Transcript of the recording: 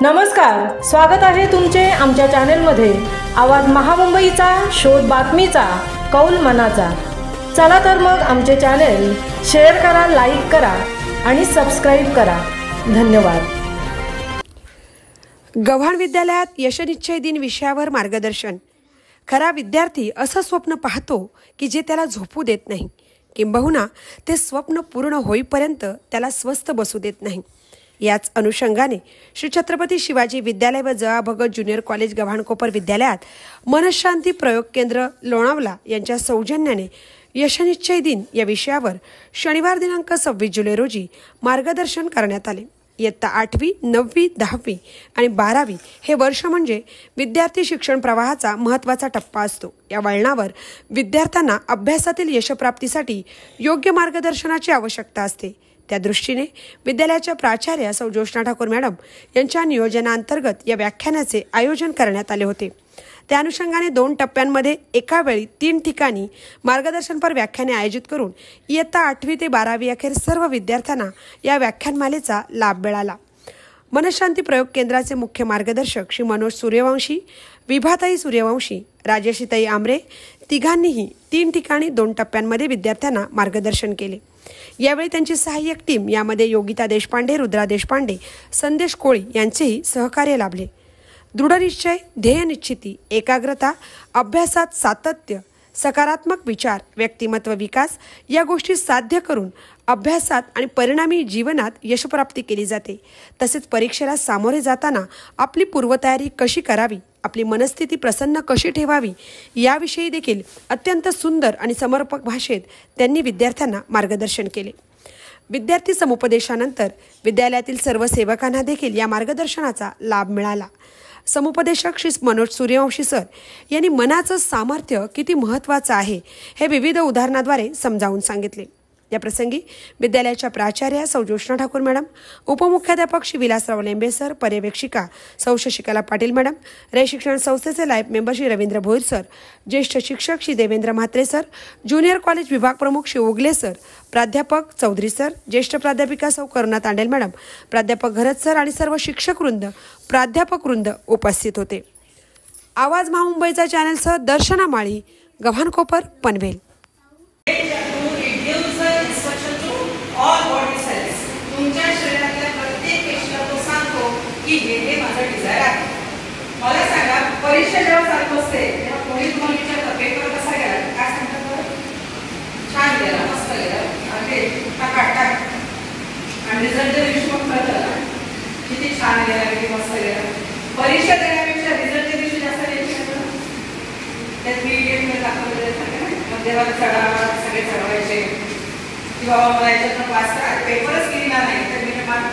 नमस्कार, स्वागत आहे तुमचे आमच्या चॅनलमध्ये। आवाज महामुंबईचा, शोध बातमीचा, कौल मनाचा। चला तर मग आमचे चॅनल शेअर करा, लाईक करा आणि सबस्क्राइब करा। धन्यवाद। गव्हाण विद्यालयात यशनिश्चय दिन विषयावर मार्गदर्शन। खरा विद्यार्थी असं स्वप्न पाहतो की जे त्याला झोपू देत नाही, किंबहुना ते स्वप्न पूर्ण होईपर्यंत त्याला स्वस्थ बसू देत नाही। याच अनुषंगाने श्री छत्रपती शिवाजी विद्यालय व जया भगत ज्युनियर कॉलेज गव्हाणकोपर विद्यालयात मनशांती प्रयोग केंद्र लोणावला यांच्या सौजन्याने यशनिश्चय दिन या विषयावर शनिवार दिनांक 26 जुलै रोजी मार्गदर्शन करण्यात आले। इयत्ता 8वी, 9वी, 10वी आणि 12वी हे वर्ष म्हणजे विद्यार्थी शिक्षण प्रवाहाचा महत्त्वाचा टप्पा असतो। या वळणावर विद्यार्थ्यांना अभ्यासातील यशप्राप्तीसाठी योग्य मार्गदर्शनाची आवश्यकता असते। त्या दृष्टीने विद्यालयाच्या प्राचार्य सौ ज्योत्स्ना ठाकूर मॅडम यांच्या नियोजनांतर्गत या व्याख्यानाचे आयोजन करण्यात आले होते। त्या अनुषंगाने 2 टप्प्यांमध्ये एका वेळी 3 ठिकाणी मार्गदर्शनपर व्याख्याने आयोजित करून इयत्ता 8वी ते 12वी अखेर सर्व विद्यार्थ्यांना या व्याख्यानमालेचा लाभ मिळाला। मनशांती प्रयोग केंद्राचे मुख्य मार्गदर्शक श्री मनोज सूर्यवंशी, विभाताई सूर्यवंशी, राजेशीताई आमरे तिघांनीही 3 ठिकाणी 2 टप्प्यांमध्ये विद्यार्थ्यांना मार्गदर्शन केले। यावेळी त्यांची सहाय्यक टीम यामध्ये योगिता देशपांडे, रुद्रा देशपांडे, संदेश कोळी यांचेही सहकार्य लाभले। दृढनिश्चय, ध्येयनिश्चिती, एकाग्रता, अभ्यासात सातत्य, सकारात्मक विचार, व्यक्तिमत्व विकास या गोष्टी साध्य करून अभ्यासात आणि परिणामी जीवनात यशप्राप्ती केली जाते। तसेच परीक्षेला सामोरे जाताना आपली पूर्वतयारी कशी करावी, आपली मनस्थिती प्रसन्न कशी ठेवावी याविषयी देखील अत्यंत सुंदर आणि समर्पक भाषेत त्यांनी विद्यार्थ्यांना मार्गदर्शन केले। विद्यार्थी समुपदेशानंतर विद्यालयातील सर्व सेवकांना देखील या मार्गदर्शनाचा लाभ मिळाला। समुपदेशक श्री मनोज सूर्यवंशी सर यांनी मनाचं सामर्थ्य किती महत्त्वाचं आहे हे विविध उदाहरणाद्वारे समजावून सांगितले। या प्रसंगी विद्यालयाच्या प्राचार्या सौ ज्योत्स्ना ठाकूर मॅडम, उपमुख्याध्यापक श्री विलासराव लेंबे सर, पर्यवेक्षिका सौ शशिकला पाटील मॅडम, रे शिक्षण संस्थेचे life member Shri Ravindra Bhoir sir, ज्येष्ठ शिक्षक Shri Devendra Mhatre sir, junior college विभाग प्रमुख श्री ओगले सर, प्राध्यापक चौधरी सर, ज्येष्ठ प्राध्यापिका सौ करुणा तांडेल मॅडम, प्राध्यापक घरत सर आणि सर्व शिक्षक वृंद, प्राध्यापक वृंद उपस्थित होते। आवाज महामुंबईचा चॅनलसह दर्शना माळी, गव्हाणकोपर, पनवेल। ऑल बॉडी सेल्स तुमच्या शरीरातल्या प्रत्येक पेशीला तो सांगतो की हे माझं डिझायर आहे। मला सांगा, परीक्षा जेव्हा चालू असते तेव्हा कोणी तुम्हाला विचारतं पेपर कसा गेला, काय सांगतात बरं? छान गेला, मस्त गेला, अरे टाक आणि रिझल्टच्या दिवशी मग कळतं किती छान गेला, किती मस्त गेला। परीक्षा देण्यापेक्षा रिझल्टच्या दिवशी जास्त टेन्शन येतं। त्यात व्हिडिओ दाखवलेले सांगा, मग देवाला चढावा, सगळे चढवायचे किंवा मला याच्यातनं पास करा, पेपरच केला नाही तर मी मार्क